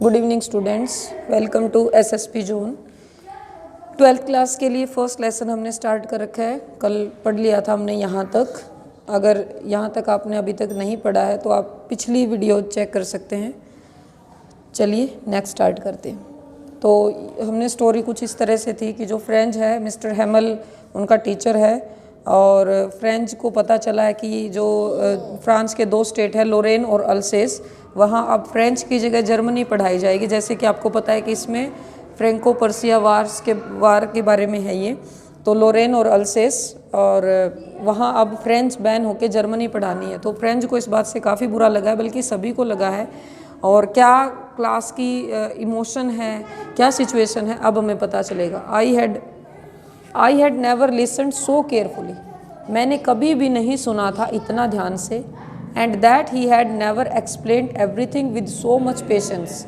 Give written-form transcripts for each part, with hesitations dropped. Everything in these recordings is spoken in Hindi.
Good evening students, welcome to SSP zone. 12th class के लिए फर्स्ट लेसन हमने स्टार्ट कर रखा है। कल पढ़ लिया था हमने यहाँ तक। अगर यहाँ तक आपने अभी तक नहीं पढ़ा है तो आप पिछली वीडियो चेक कर सकते हैं। चलिए नेक्स्ट स्टार्ट करते हैं। तो हमने स्टोरी कुछ इस तरह से थी कि जो फ्रेंच है, मिस्टर हेमल उनका टीचर है और फ्रेंच को पता चला है कि जो फ्रांस के दो स्टेट है लोरेन और अल्सेस, वहाँ अब फ्रेंच की जगह जर्मनी पढ़ाई जाएगी। जैसे कि आपको पता है कि इसमें फ्रेंको पर्सिया वार के बारे में है ये। तो लोरेन और अल्सेस और वहाँ अब फ्रेंच बैन होकर जर्मनी पढ़ानी है। तो फ्रेंच को इस बात से काफ़ी बुरा लगा है, बल्कि सभी को लगा है। और क्या क्लास की इमोशन है, क्या सिचुएशन है, अब हमें पता चलेगा। I had never listened so carefully, मैंने कभी भी नहीं सुना था इतना ध्यान से। And that he had never explained everything with so much patience,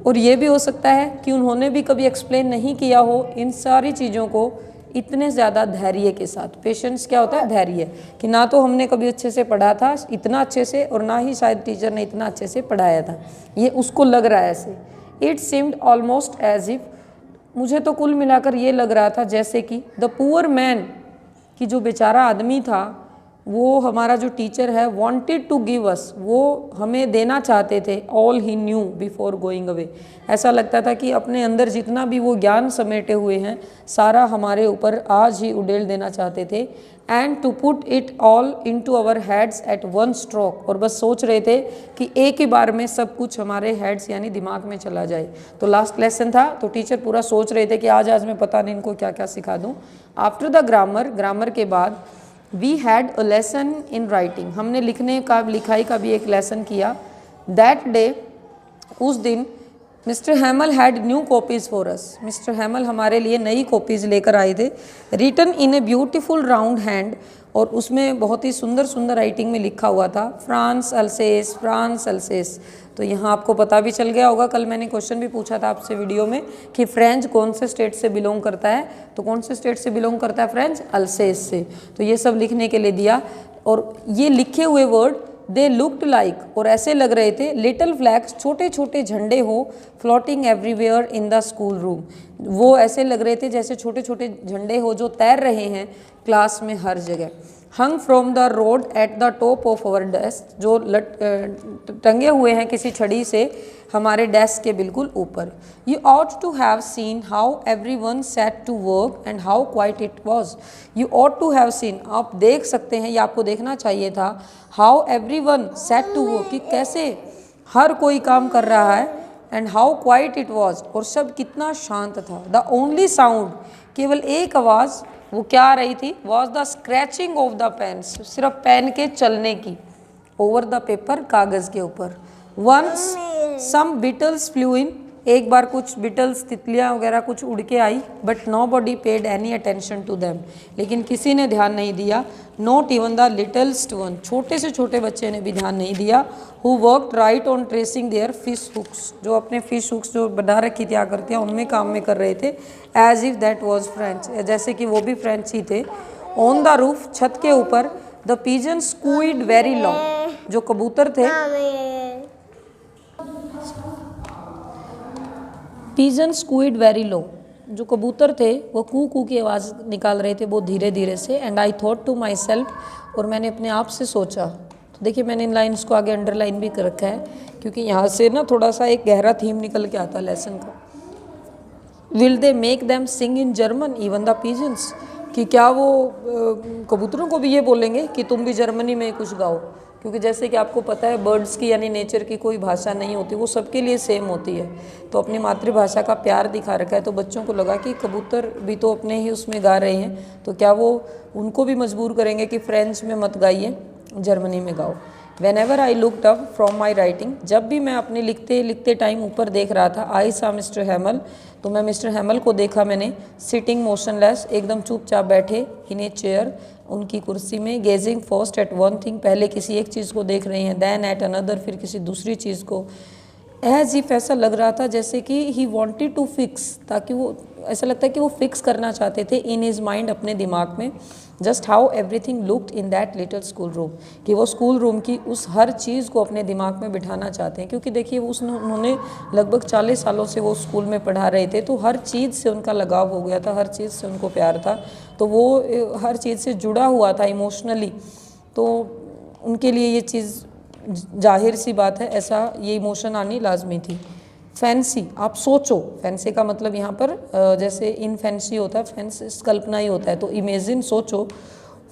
और ये भी हो सकता है कि उन्होंने भी कभी एक्सप्लेन नहीं किया हो इन सारी चीज़ों को इतने ज़्यादा धैर्य के साथ। पेशेंस क्या होता है? धैर्य, कि ना तो हमने कभी अच्छे से पढ़ा था इतना अच्छे से, और ना ही शायद टीचर ने इतना अच्छे से पढ़ाया था, ये उसको लग रहा है ऐसे। It seemed almost as if, मुझे तो कुल मिलाकर ये लग रहा था जैसे कि द पुअर मैन, कि जो बेचारा आदमी था, वो हमारा जो टीचर है, वांटेड टू गिव अस, वो हमें देना चाहते थे all he new before going away. ऐसा लगता था कि अपने अंदर जितना भी वो ज्ञान समेटे हुए हैं सारा हमारे ऊपर आज ही उड़ेल देना चाहते थे। And to put it all into our heads at one stroke, और बस सोच रहे थे कि एक ही बार में सब कुछ हमारे हेड्स यानी दिमाग में चला जाए। तो लास्ट लेसन था, तो टीचर पूरा सोच रहे थे कि आज मैं पता नहीं इनको क्या क्या सिखा दूँ। आफ्टर द ग्रामर के बाद we had a lesson in writing, हमने लिखाई का भी एक लेसन किया। दैट डे, उस दिन, Mister Hamel had new copies for us, Mister Hamel हमारे लिए नई कॉपीज़ लेकर आए थे। Written in a beautiful round hand, और उसमें बहुत ही सुंदर सुंदर राइटिंग में लिखा हुआ था फ्रांस अल्सेस, फ्रांस अल्सेस। तो यहाँ आपको पता भी चल गया होगा, कल मैंने क्वेश्चन भी पूछा था आपसे वीडियो में कि फ्रेंच कौन से स्टेट से बिलोंग करता है। तो कौन से स्टेट से बिलोंग करता है? फ्रेंच अल्सेस से। तो ये सब लिखने के लिए दिया, और ये लिखे हुए वर्ड दे लुक्ड लाइक, और ऐसे लग रहे थे लिटिल फ्लैग्स, छोटे छोटे झंडे हो, floating everywhere in the school room. वो ऐसे लग रहे थे जैसे छोटे छोटे झंडे हो जो तैर रहे हैं क्लास में हर जगह। Hung from the rod at the top of our desk, जो टंगे हुए हैं किसी छड़ी से हमारे डेस्क के बिल्कुल ऊपर। You ought to have seen how everyone set to work and how quiet it was. You ought to have seen, आप देख सकते हैं, या आपको देखना चाहिए था, how everyone set to work, कि कैसे हर कोई काम कर रहा है, and how quiet it was, और सब कितना शांत था। द ओनली साउंड, केवल एक आवाज़, वो क्या आ रही थी? Was the scratching of the pen, सिर्फ पेन के चलने की, ओवर द पेपर, कागज़ के ऊपर। Once some beetles flew in, एक बार कुछ बिटल्स, तितलियाँ वगैरह कुछ उड़ के आई। But nobody paid any attention to them, लेकिन किसी ने ध्यान नहीं दिया। Not even the littlest one, छोटे से छोटे बच्चे ने भी ध्यान नहीं दिया। Who worked right on tracing there fish hooks, जो अपने फिश हुक्स जो बना रखी थी आकृतियाँ, उनमें काम में कर रहे थे। As if that was French, जैसे कि वो भी फ्रेंच ही थे। ऑन द रूफ, छत के ऊपर, the pigeon squid very long, जो कबूतर थे, पिजन स्क्वीड वेरी लो, जो कबूतर थे वो कू कू की आवाज़ निकाल रहे थे बहुत धीरे धीरे से। And I thought to myself, और मैंने अपने आप से सोचा। तो देखिए मैंने इन लाइन्स को आगे अंडरलाइन भी कर रखा है, क्योंकि यहाँ से ना थोड़ा सा एक गहरा थीम निकल के आता है लेसन का। Will they make them sing in German even the pigeons, कि क्या वो कबूतरों को भी ये बोलेंगे कि तुम भी जर्मनी में कुछ गाओ? क्योंकि जैसे कि आपको पता है बर्ड्स की यानी नेचर की कोई भाषा नहीं होती, वो सबके लिए सेम होती है। तो अपनी मातृभाषा का प्यार दिखा रखा है, तो बच्चों को लगा कि कबूतर भी तो अपने ही उसमें गा रहे हैं, तो क्या वो उनको भी मजबूर करेंगे कि फ्रेंच में मत गाइए, जर्मनी में गाओ। Whenever I looked up from my writing, जब भी मैं अपने लिखते टाइम ऊपर देख रहा था, I saw Mr. हेमल, तो मैं मिस्टर हेमल को देखा मैंने, सिटिंग मोशनलेस, एकदम चुपचाप बैठे, इन ए चेयर, उनकी कुर्सी में, gazing first at one thing, पहले किसी एक चीज़ को देख रहे हैं, देन एट अनदर, फिर किसी दूसरी चीज़ को। एज इफ, ऐसा लग रहा था जैसे कि ही वॉन्टेड टू फिक्स, ताकि वो ऐसा लगता है कि वो फिक्स करना चाहते थे इन हिज माइंड, अपने दिमाग में, just how everything looked in that little school room, कि वो स्कूल रूम की उस हर चीज़ को अपने दिमाग में बिठाना चाहते हैं, क्योंकि देखिए उन्होंने लगभग 40 सालों से वो स्कूल में पढ़ा रहे थे, तो हर चीज़ से उनका लगाव हो गया था, हर चीज़ से उनको प्यार था, तो वो हर चीज़ से जुड़ा हुआ था इमोशनली, तो उनके लिए ये चीज़ जाहिर सी बात है, ऐसा ये इमोशन आनी लाजमी थी। फैंसी, आप सोचो, फैंसी का मतलब यहाँ पर जैसे इन फैंसी होता है, फैंसी कल्पना ही होता है, तो इमेजिन, सोचो,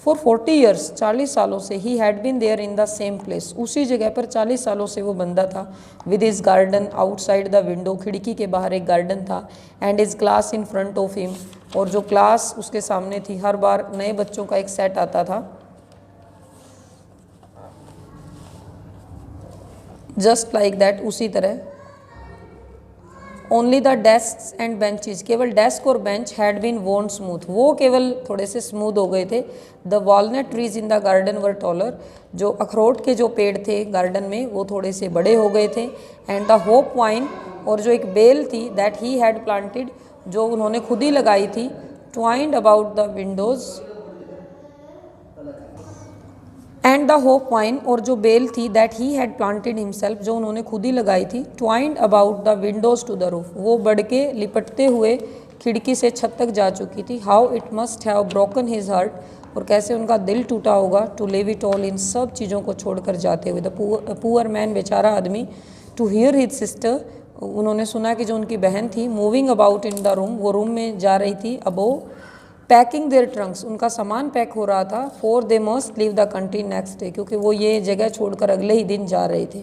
फॉर 40 ईयर्स, 40 सालों से ही had been there in the same place, उसी जगह पर 40 सालों से वो बंदा था, with his garden outside the window, खिड़की के बाहर एक गार्डन था, and his class in front of him, और जो क्लास उसके सामने थी, हर बार नए बच्चों का एक सेट आता था, जस्ट लाइक दैट, उसी तरह। Only the desk and benches, केवल डेस्क और bench had been worn smooth, वो केवल थोड़े से स्मूथ हो गए थे। The walnut trees in the garden were taller, जो अखरोट के जो पेड़ थे गार्डन में वो थोड़े से बड़े हो गए थे। एंड द होप वाइन, और जो एक बेल थी दैट ही हैड प्लांटेड, जो उन्होंने खुद ही लगाई थी, twined about the windows, and the hop vine, और जो बेल थी that he had planted himself, जो उन्होंने खुद ही लगाई थी, twined about the windows to the roof, वो बढ़ के लिपटते हुए खिड़की से छत तक जा चुकी थी। How it must have broken his heart, और कैसे उनका दिल टूटा होगा, टू लिव इट ऑल, इन सब चीज़ों को छोड़कर जाते हुए। द पुअर मैन, बेचारा आदमी, टू हियर हिज सिस्टर, उन्होंने सुना कि जो उनकी बहन थी, moving about in the room, वो रूम में जा रही थी, अबो पैकिंग देयर ट्रंक्स, उनका सामान पैक हो रहा था, for they must leave the country next day, क्योंकि वो ये जगह छोड़कर अगले ही दिन जा रहे थे।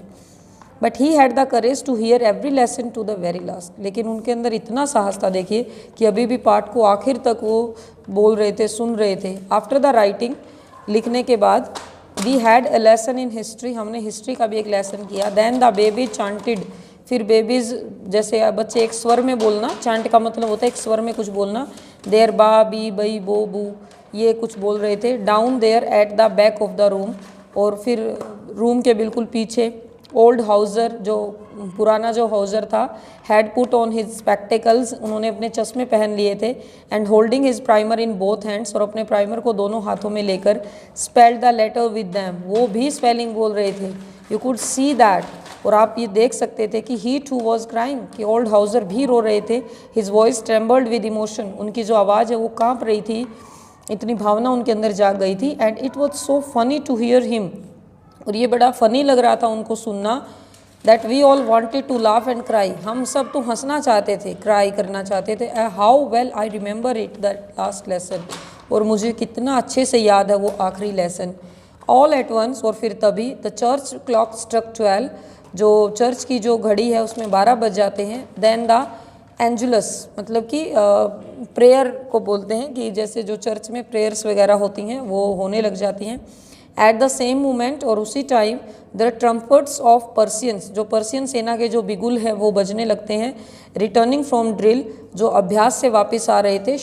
But he had the courage to hear every lesson to the very last, लेकिन उनके अंदर इतना साहस था, देखिए कि अभी भी पाठ को आखिर तक वो बोल रहे थे, सुन रहे थे। आफ्टर द राइटिंग, लिखने के बाद, we had a lesson in history, हमने हिस्ट्री का भी एक लेसन किया। देन द बेबी चांटेड, फिर बेबीज, जैसे बच्चे एक स्वर में बोलना, चांट का मतलब होता है एक स्वर में कुछ बोलना, देयर बा बी बई बो बू, ये कुछ बोल रहे थे। Down there at the back of the room, और फिर रूम के बिल्कुल पीछे, ओल्ड हाउजर, जो पुराना जो हाउजर था, had put on his spectacles, उन्होंने अपने चश्मे पहन लिए थे, and holding his primer in both hands, और अपने प्राइमर को दोनों हाथों में लेकर, spelled the letter with them, वो भी स्पेलिंग बोल रहे थे। यू कुड सी दैट, और आप ये देख सकते थे कि ही टू वॉज क्राइंग, कि ओल्ड हाउजर भी रो रहे थे। His voice trembled with emotion, उनकी जो आवाज़ है वो काँप रही थी, इतनी भावना उनके अंदर जाग गई थी। And it was so funny to hear him, और ये बड़ा फ़नी लग रहा था उनको सुनना, that we all wanted to laugh and cry, हम सब तो हंसना चाहते थे, क्राई करना चाहते थे। How well I remember it, that last lesson, और मुझे कितना अच्छे से याद है वो आखिरी लेसन। ऑल एट वंस, और फिर तभी, द चर्च क्लॉक स्ट्रक 12, जो चर्च की जो घड़ी है उसमें 12 बज जाते हैं। देन द एंजुलस, मतलब कि प्रेयर को बोलते हैं, कि जैसे जो चर्च में प्रेयर्स वगैरह होती हैं वो होने लग जाती हैं। एट द सेम मोमेंट, और उसी टाइम, द ट्रम्पट्स ऑफ पर्सियंस, जो पर्सियन सेना के जो बिगुल है वो बजने लगते हैं। रिटर्निंग फ्रॉम ड्रिल, जो अभ्यास से वापस आ रहे थे,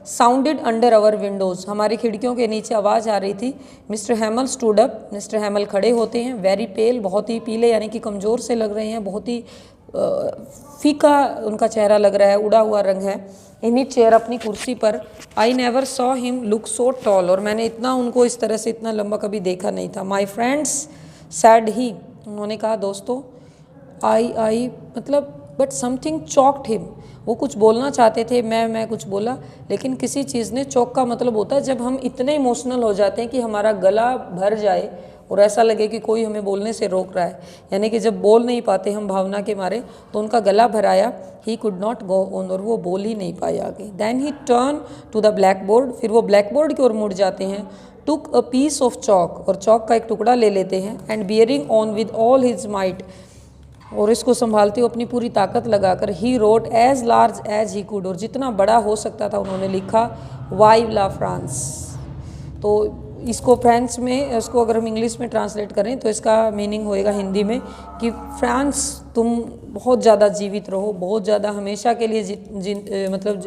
साउंडेड अंडर आवर विंडोज़, हमारी खिड़कियों के नीचे आवाज़ आ रही थी। मिस्टर हैमल स्टूड अप, मिस्टर हैमल खड़े होते हैं। वेरी पेल, बहुत ही पीले, यानी कि कमज़ोर से लग रहे हैं, बहुत ही फीका उनका चेहरा लग रहा है, उड़ा हुआ रंग है। इन ही चेयर, अपनी कुर्सी पर। I never saw him look so tall, और मैंने इतना उनको इस तरह से इतना लंबा कभी देखा नहीं था। माई फ्रेंड्स सैड ही, उन्होंने कहा दोस्तों, आई मतलब, बट समथिंग चॉक्ड हिम, वो कुछ बोलना चाहते थे, मैं कुछ बोला, लेकिन किसी चीज़ ने, चौक का मतलब होता है जब हम इतने इमोशनल हो जाते हैं कि हमारा गला भर जाए और ऐसा लगे कि कोई हमें बोलने से रोक रहा है, यानी कि जब बोल नहीं पाते हम भावना के मारे, तो उनका गला भराया। He could not go on, और वो बोल ही नहीं पाए आगे। Then he turn to the blackboard, फिर वो ब्लैक बोर्ड की ओर मुड़ जाते हैं। Took a piece of chalk, और चौक का एक टुकड़ा ले लेते हैं। And bearing on with all his might, और इसको संभालते हुए अपनी पूरी ताकत लगाकर, he wrote as large as he could, और जितना बड़ा हो सकता था उन्होंने लिखा, वाइव ला फ्रांस। तो इसको फ्रांस में, इसको अगर हम इंग्लिश में ट्रांसलेट करें तो इसका मीनिंग होएगा हिंदी में कि फ्रांस तुम बहुत ज़्यादा जीवित रहो, बहुत ज़्यादा हमेशा के लिए मतलब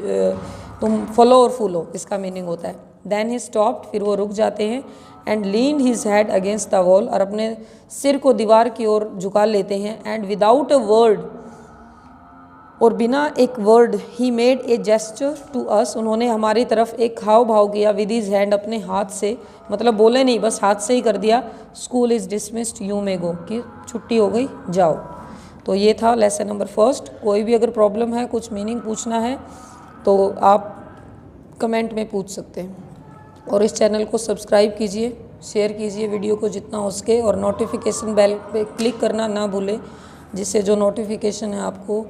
तुम फलो और फूलो, इसका मीनिंग होता है। देन ही स्टॉप्ड, फिर वो रुक जाते हैं। And lean his head against the wall, और अपने सिर को दीवार की ओर झुका लेते हैं। एंड विदाउट अ वर्ड, और बिना एक word he made a gesture to us, उन्होंने हमारी तरफ एक हाव भाव किया विद हिज हैंड, अपने हाथ से, मतलब बोले नहीं, बस हाथ से ही कर दिया। School is dismissed you may go, कि छुट्टी हो गई जाओ। तो ये था लेसन नंबर फर्स्ट। कोई भी अगर प्रॉब्लम है, कुछ मीनिंग पूछना है तो आप कमेंट में पूछ सकते हैं। और इस चैनल को सब्सक्राइब कीजिए, शेयर कीजिए वीडियो को जितना हो सके, और नोटिफिकेशन बेल पे क्लिक करना ना भूलें, जिससे जो नोटिफिकेशन है आपको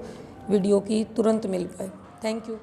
वीडियो की तुरंत मिल पाए। Thank you.